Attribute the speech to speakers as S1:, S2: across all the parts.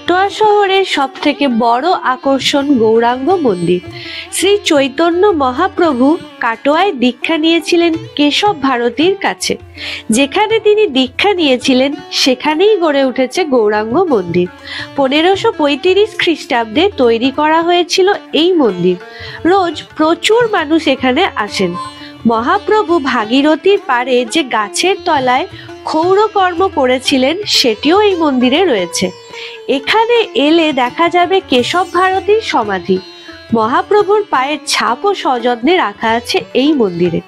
S1: কাটোয়া শহরের সব থেকে বড় আকর্ষণ গৌরাঙ্গ মন্দির। শ্রী চৈতন্য মহাপ্রভু কাটোয়ায় দীক্ষা নিয়েছিলেন কেশব ভারতীর কাছে। যেখানে তিনি দীক্ষা নিয়েছিলেন সেখানেই গড়ে উঠেছে গৌরাঙ্গ মন্দির। 1535 খ্রিস্টাব্দে তৈরি করা হয়েছিল এই মন্দির। রোজ প্রচুর মানুষ এখানে আসেন। মহাপ্রভু ভাগীরথীর পাড়ে যে গাছের তলায় ক্ষৌরকর্ম করেছিলেন সেটিও এই মন্দিরে রয়েছে। এখানে এলে দেখা যাবে কেশব ভারতীর সমাধি। মহাপ্রভুর পায়ের ছাপও সযত্নে রাখা আছে এই মন্দিরে।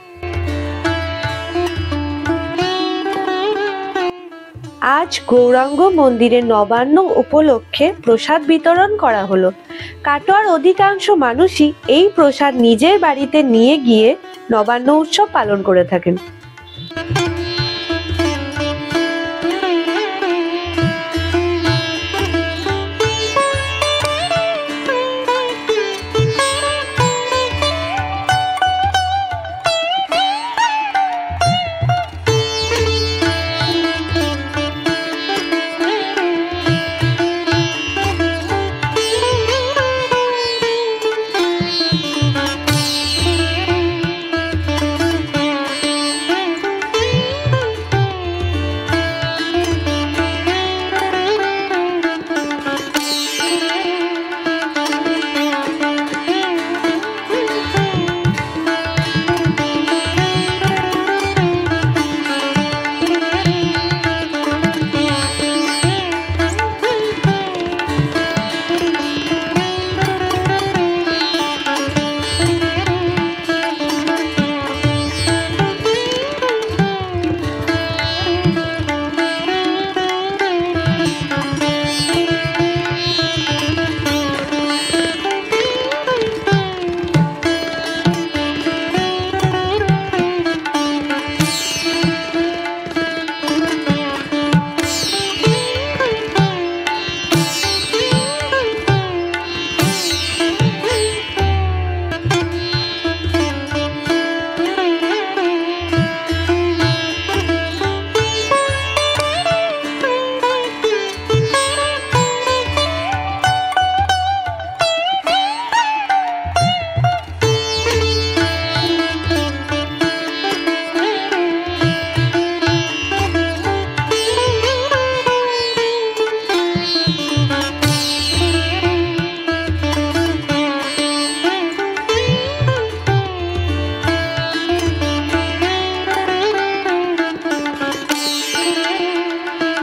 S1: আজ গৌরাঙ্গ মন্দিরে নবান্ন উপলক্ষে প্রসাদ বিতরণ করা হলো। কাটোয়ার অধিকাংশ মানুষই এই প্রসাদ নিজের বাড়িতে নিয়ে গিয়ে নবান্ন উৎসব পালন করে থাকেন।